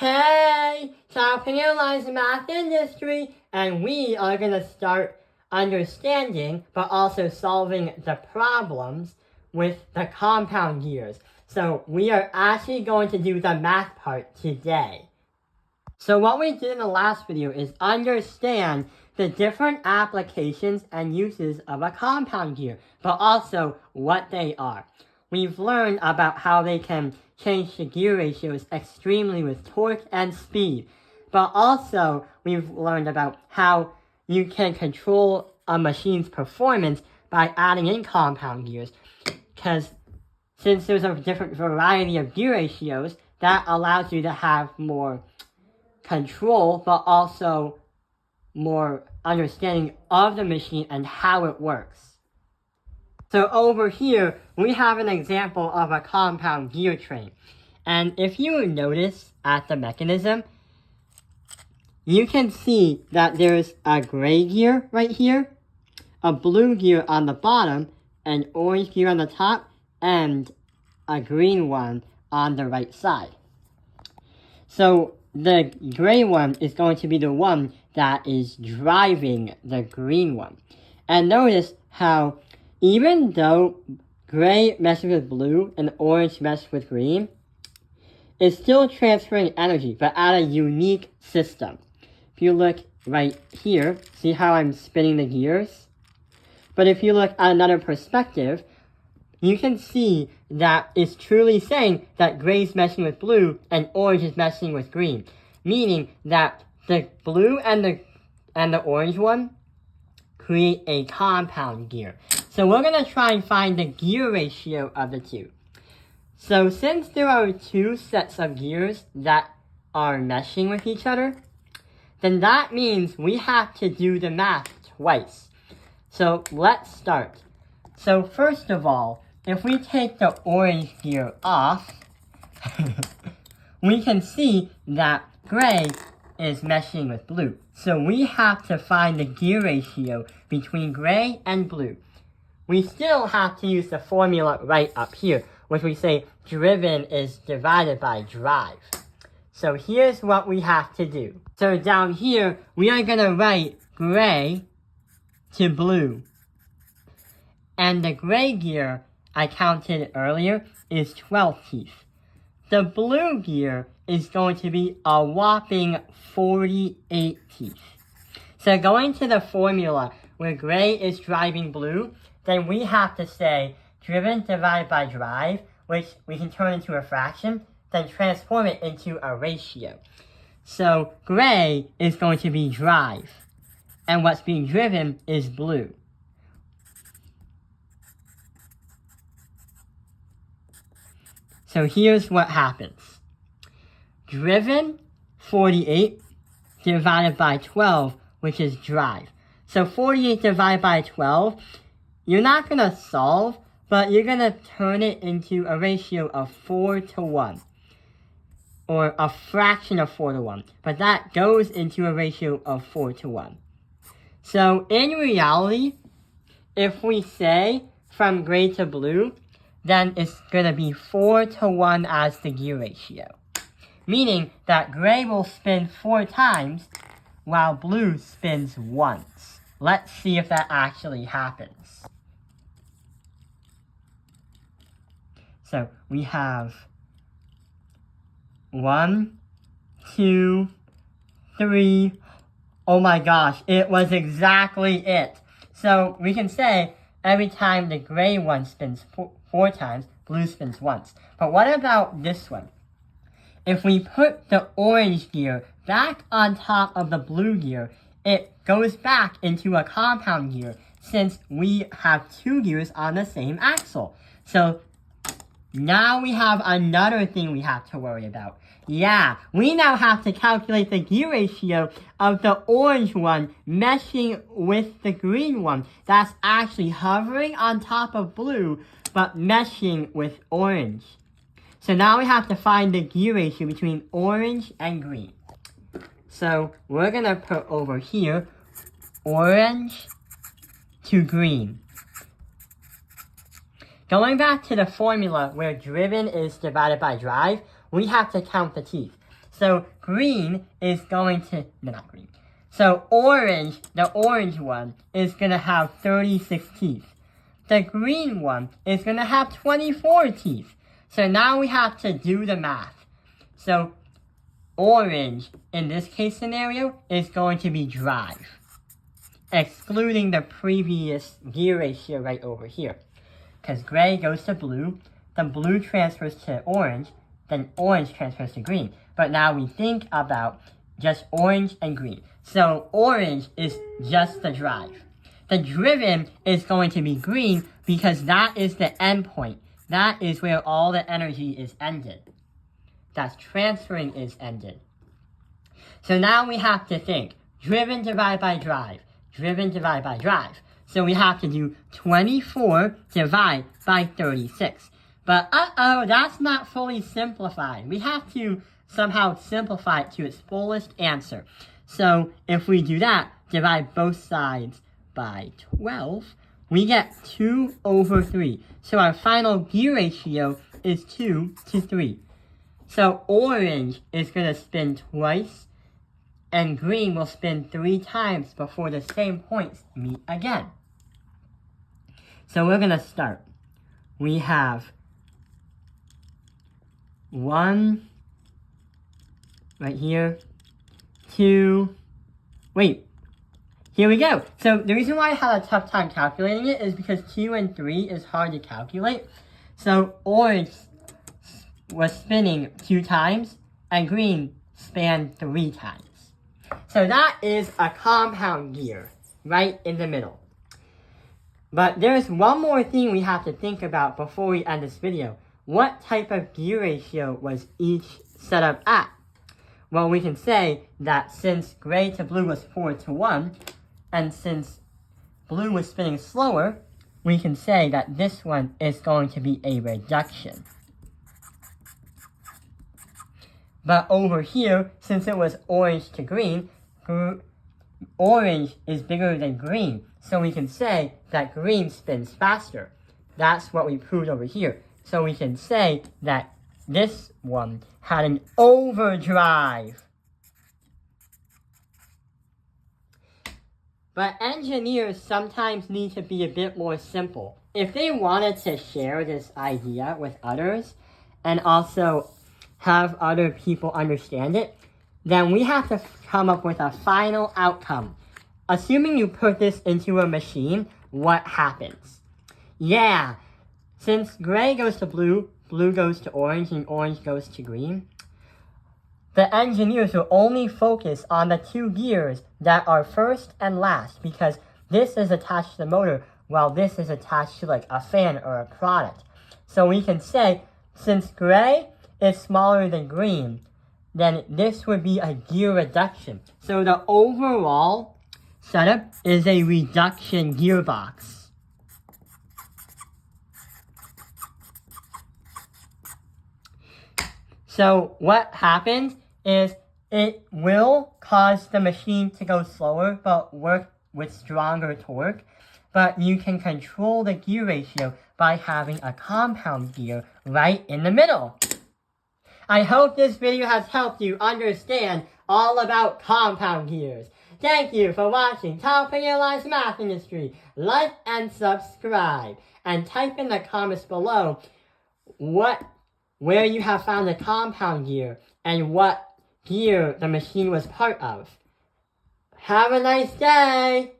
Hey, Tapping Airlines Math Industry, and we are going to start understanding but also solving the problems with the compound gears. So we are actually going to do the math part today. So what we did in the last video is understand the different applications and uses of a compound gear, but also what they are. We've learned about how they can change the gear ratios extremely with torque and speed, but also we've learned about how you can control a machine's performance by adding in compound gears, because since there's a different variety of gear ratios, that allows you to have more control, but also more understanding of the machine and how it works. So over here, we have an example of a compound gear train. And if you notice at the mechanism, you can see that there's a gray gear right here, a blue gear on the bottom, an orange gear on the top, and a green one on the right side. So the gray one is going to be the one that is driving the green one. And notice how even though gray meshes with blue and orange meshes with green, it's still transferring energy, but at a unique system. If you look right here, see how I'm spinning the gears? But if you look at another perspective, you can see that it's truly saying that gray is meshing with blue and orange is meshing with green. Meaning that the blue and the orange one create a compound gear. So we're going to try and find the gear ratio of the two. So since there are two sets of gears that are meshing with each other, then that means we have to do the math twice. So let's start. So first of all, if we take the orange gear off, we can see that gray is meshing with blue. So we have to find the gear ratio between gray and blue. We still have to use the formula right up here, which we say driven is divided by drive. So here's what we have to do. So down here, we are going to write gray to blue. And the gray gear I counted earlier is 12 teeth. The blue gear is going to be a whopping 48 teeth. So going to the formula where gray is driving blue, then we have to say driven divided by drive, which we can turn into a fraction, then transform it into a ratio. So gray is going to be drive, and what's being driven is blue. So here's what happens. Driven, 48, divided by 12, which is drive. So 48 divided by 12, you're not going to solve, but you're going to turn it into a ratio of 4 to 1. Or a fraction of 4 to 1. But that goes into a ratio of 4 to 1. So in reality, if we say from gray to blue, then it's going to be 4 to 1 as the gear ratio. Meaning that gray will spin 4 times, while blue spins once. Let's see if that actually happens. So we have 1, 2, 3. Oh my gosh, it was exactly it. So we can say every time the gray one spins 4 times, blue spins once. But what about this one? If we put the orange gear back on top of the blue gear, it goes back into a compound gear since we have 2 gears on the same axle. So now we have another thing we have to worry about. Yeah, we now have to calculate the gear ratio of the orange one meshing with the green one. That's actually hovering on top of blue, but meshing with orange. So now we have to find the gear ratio between orange and green. So we're going to put over here orange to green. Going back to the formula where driven is divided by drive, we have to count the teeth. So green is going to, no, not green. So orange, the orange one, is going to have 36 teeth. The green one is going to have 24 teeth. So now we have to do the math. So orange, in this case scenario, is going to be drive, excluding the previous gear ratio right over here. Because gray goes to blue, the blue transfers to orange, then orange transfers to green. But now we think about just orange and green. So orange is just the drive. The driven is going to be green because that is the end point. That is where all the energy is ended. That's transferring is ended. So now we have to think, driven divided by drive, driven divided by drive. So we have to do 24 divided by 36. But that's not fully simplified. We have to somehow simplify it to its fullest answer. So if we do that, divide both sides by 12, we get 2 over 3. So our final gear ratio is 2 to 3. So orange is going to spin twice, and green will spin 3 times before the same points meet again. So we're going to start. We have 1 right here, 2, wait, here we go. So the reason why I had a tough time calculating it is because 2 and 3 is hard to calculate. So orange was spinning 2 times, and green spanned 3 times. So that is a compound gear, right in the middle. But there's one more thing we have to think about before we end this video. What type of gear ratio was each setup at? Well, we can say that since gray to blue was 4 to 1, and since blue was spinning slower, we can say that this one is going to be a reduction. But over here, since it was orange to green, orange is bigger than green. So we can say that green spins faster. That's what we proved over here. So we can say that this one had an overdrive. But engineers sometimes need to be a bit more simple. If they wanted to share this idea with others and also have other people understand it, then we have to come up with a final outcome. Assuming you put this into a machine, what happens? Yeah, since gray goes to blue, blue goes to orange, and orange goes to green, the engineers will only focus on the 2 gears that are first and last, because this is attached to the motor while this is attached to like a fan or a product. So we can say, since gray is smaller than green, then this would be a gear reduction. So the overall setup is a reduction gearbox. So what happens is it will cause the machine to go slower but work with stronger torque. But you can control the gear ratio by having a compound gear right in the middle. I hope this video has helped you understand all about compound gears. Thank you for watching Top Airlines Math Industry. Like and subscribe. And type in the comments below where you have found the compound gear and what gear the machine was part of. Have a nice day!